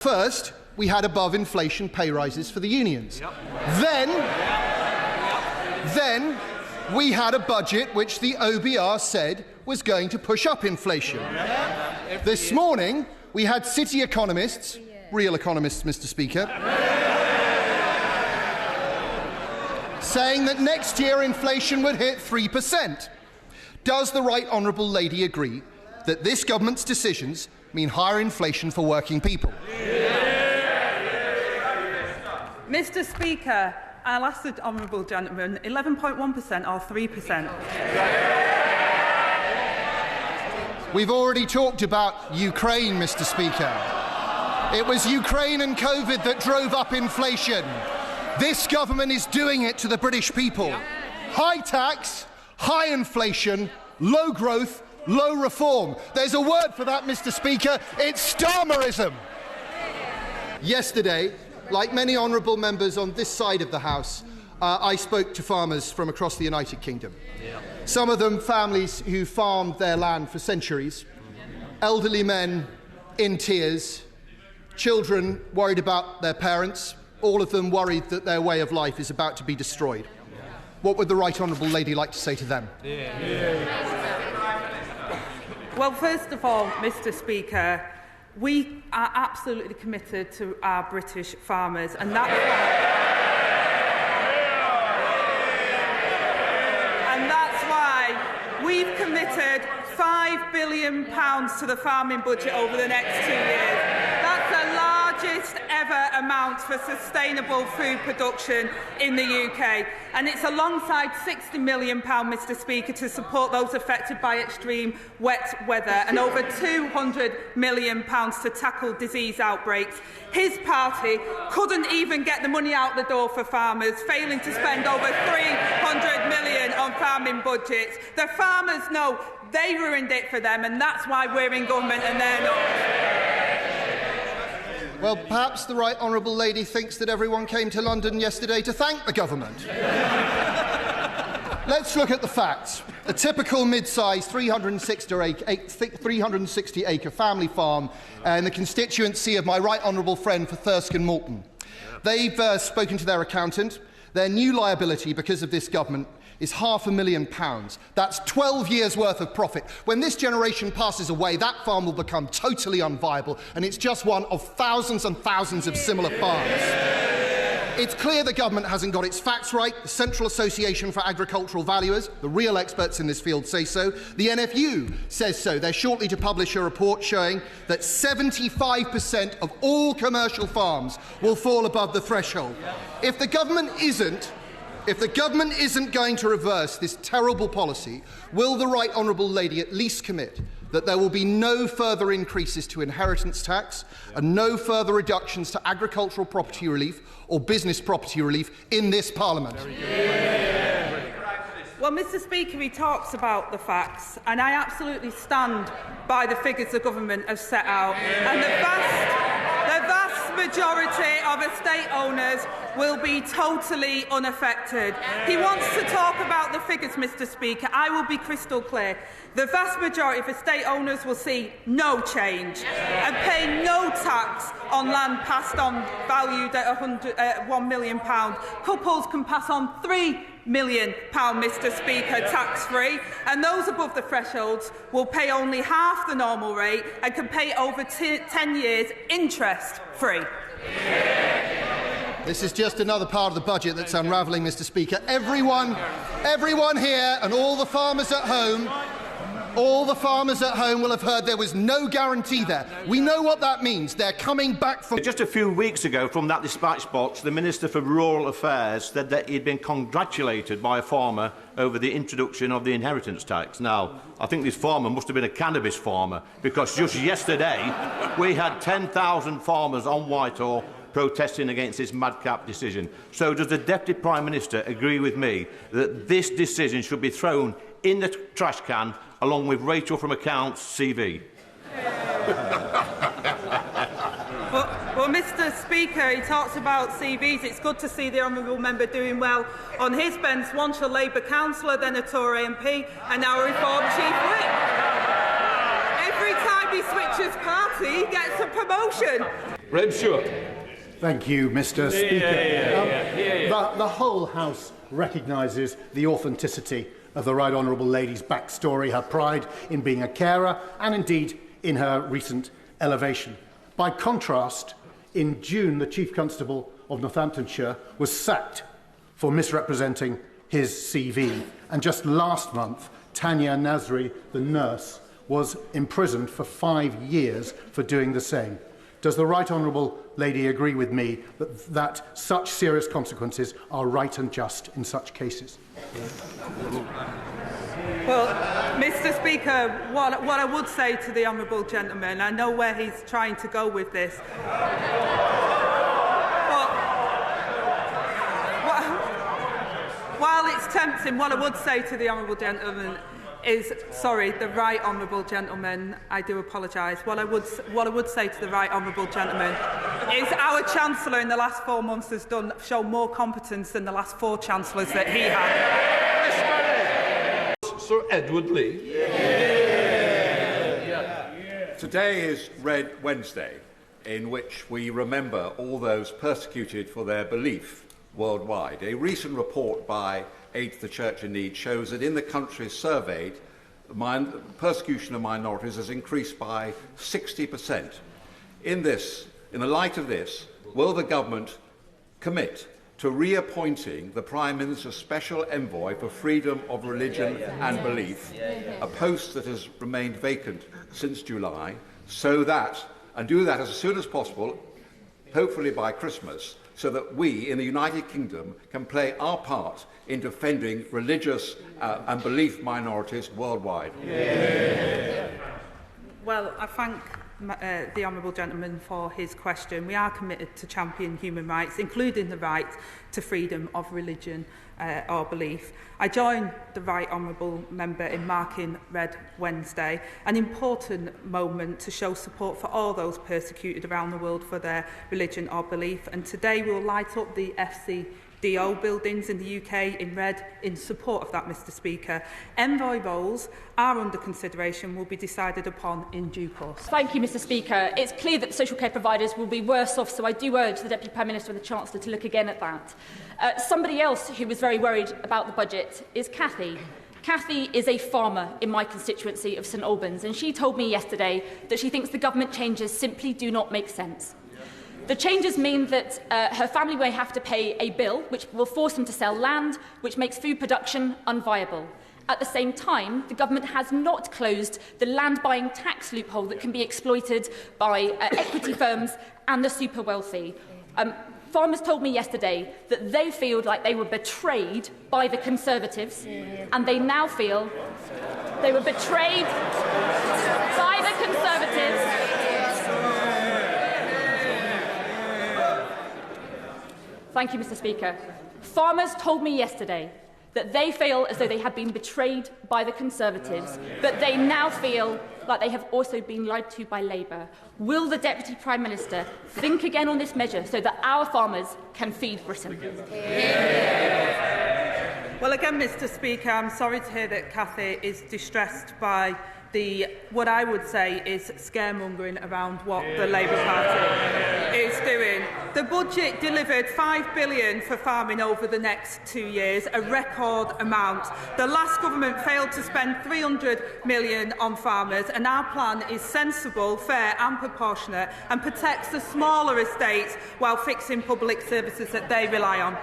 First, we had above-inflation pay rises for the unions. Yep. Then we had a budget which the OBR said was going to push up inflation. This morning, we had city economists, real economists, Mr. Speaker, saying that next year inflation would hit 3%. Does the Right Honourable Lady agree that this government's decisions mean higher inflation for working people? Mr. Speaker, I'll ask the honourable gentleman, 11.1% or 3%? We've already talked about Ukraine, Mr. Speaker. It was Ukraine and COVID that drove up inflation. This government is doing it to the British people. High tax, high inflation, low growth, low reform. There's a word for that, Mr. Speaker. It's Starmerism. Yesterday, like many honourable members on this side of the House, I spoke to farmers from across the United Kingdom. Some of them families who farmed their land for centuries, elderly men in tears, children worried about their parents, all of them worried that their way of life is about to be destroyed. What would the Right Honourable Lady like to say to them? Well, first of all, Mr. Speaker, we are absolutely committed to our British farmers, and that's why we've committed £5 billion to the farming budget over the next 2 years. That's the largest ever amount for sustainable food production in the UK, and it's alongside £60 million, Mr. Speaker, to support those affected by extreme wet weather, and over £200 million to tackle disease outbreaks. His party couldn't even get the money out the door for farmers, failing to spend over £300 million on farming budgets. The farmers know they ruined it for them, and that's why we're in government and they're not. Well, perhaps the Right Honourable Lady thinks that everyone came to London yesterday to thank the government. Let's look at the facts. A typical mid-sized 360-acre family farm in the constituency of my Right Honourable friend for Thirsk and Moulton. They've spoken to their accountant. Their new liability because of this government is £500,000. That's 12 years' worth of profit. When this generation passes away, that farm will become totally unviable, and it's just one of thousands and thousands of similar farms. It's clear the government hasn't got its facts right. The Central Association for Agricultural Valuers, the real experts in this field, say so. The NFU says so. They're shortly to publish a report showing that 75% of all commercial farms will fall above the threshold. If the government isn't going to reverse this terrible policy, will the Right Honourable Lady at least commit that there will be no further increases to inheritance tax and no further reductions to agricultural property relief or business property relief in this Parliament? Well, Mr. Speaker, he talks about the facts, and I absolutely stand by the figures the government has set out. And the vast majority of estate owners will be totally unaffected. He wants to talk about the figures, Mr. Speaker. I will be crystal clear. The vast majority of estate owners will see no change and pay no tax on land passed on valued at £1 million. Couples can pass on £3 million, Mr. Speaker, tax-free, and those above the thresholds will pay only half the normal rate and can pay over 10 years interest-free. This is just another part of the budget that's unravelling, Mr. Speaker. Everyone here and all the farmers at home will have heard there was no guarantee there. We know what that means. They're coming back from... Just a few weeks ago, from that dispatch box, the Minister for Rural Affairs said that he'd been congratulated by a farmer over the introduction of the inheritance tax. Now, I think this farmer must have been a cannabis farmer, because just yesterday we had 10,000 farmers on Whitehall protesting against this madcap decision. So does the Deputy Prime Minister agree with me that this decision should be thrown in the trash can along with Rachel from Accounts' CV? Well, Mr. Speaker, he talks about CVs. It's good to see the honourable member doing well on his bench. Once a Labour councillor, then a Tory MP, and now a Reform Chief Whip. Every time he switches party, he gets a promotion. Graham Stewart. Thank you, Mr. Speaker. The whole House recognises the authenticity of the Right Honourable Lady's backstory, her pride in being a carer, and indeed in her recent elevation. By contrast, in June, the Chief Constable of Northamptonshire was sacked for misrepresenting his CV. And just last month, Tanya Nasri, the nurse, was imprisoned for 5 years for doing the same. Does the Right Honourable Lady agree with me that such serious consequences are right and just in such cases? Well, Mr. Speaker, what I would say to the honourable gentleman, I know where he's trying to go with this. While it's tempting, what I would say to the honourable gentleman is, sorry, the right honourable gentleman, I do apologise. What I would say to the right honourable gentleman is our Chancellor in the last 4 months has shown more competence than the last 4 Chancellors that he had. Sir Edward Lee. Today is Red Wednesday, in which we remember all those persecuted for their belief worldwide. A recent report by Aid to the Church in Need shows that in the countries surveyed, persecution of minorities has increased by 60%. In the light of this, will the government commit to reappointing the Prime Minister's Special Envoy for Freedom of Religion and Belief, a post that has remained vacant since July, and do that as soon as possible, hopefully by Christmas, so that we in the United Kingdom can play our part in defending religious and belief minorities worldwide? Well, I thank the honourable gentleman for his question. We are committed to champion human rights, including the right to freedom of religion or belief. I join the right honourable member in marking Red Wednesday, an important moment to show support for all those persecuted around the world for their religion or belief. And today we will light up the FCDO buildings in the UK in red in support of that, Mr. Speaker. Envoy roles are under consideration, will be decided upon in due course. Thank you, Mr. Speaker. It's clear that social care providers will be worse off, so I do urge the Deputy Prime Minister and the Chancellor to look again at that. Somebody else who was very worried about the budget is Cathy. Cathy is a farmer in my constituency of St Albans, and she told me yesterday that she thinks the government changes simply do not make sense. The changes mean that her family may have to pay a bill which will force them to sell land, which makes food production unviable. At the same time, the government has not closed the land buying tax loophole that can be exploited by equity firms and the super wealthy. Farmers told me yesterday that they feel like they were betrayed by the Conservatives, and they now feel they were betrayed by the Conservatives. Thank you, Mr. Speaker. Farmers told me yesterday that they feel as though they had been betrayed by the Conservatives, but they now feel like they have also been lied to by Labour. Will the Deputy Prime Minister think again on this measure so that our farmers can feed Britain? Well, again, Mr. Speaker, I'm sorry to hear that Cathy is distressed by what I would say is scaremongering around what the Labour Party is doing. The budget delivered £5 billion for farming over the next 2 years, a record amount. The last government failed to spend £300 million on farmers, and our plan is sensible, fair and proportionate and protects the smaller estates while fixing public services that they rely on.